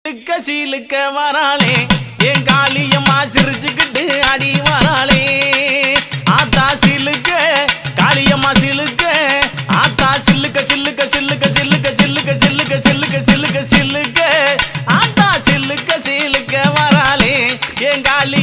சிலுக்க சீலுக்க வராளே என் காளியம்மா சிரிச்சுக்கிட்டு அடி வராளே ஆத்தா சிலுக்க காளியம்மா சிலுக்க ஆத்தா சில்லுக்க சில்லுக்க சில்லுக்க சில்லுக்க சில்லுக்க சில்லுக்க சில்லுக்க சில்லுக்க சில்லுக்க ஆத்தா சில்லுக்க சீலுக்க வராளே என் காளி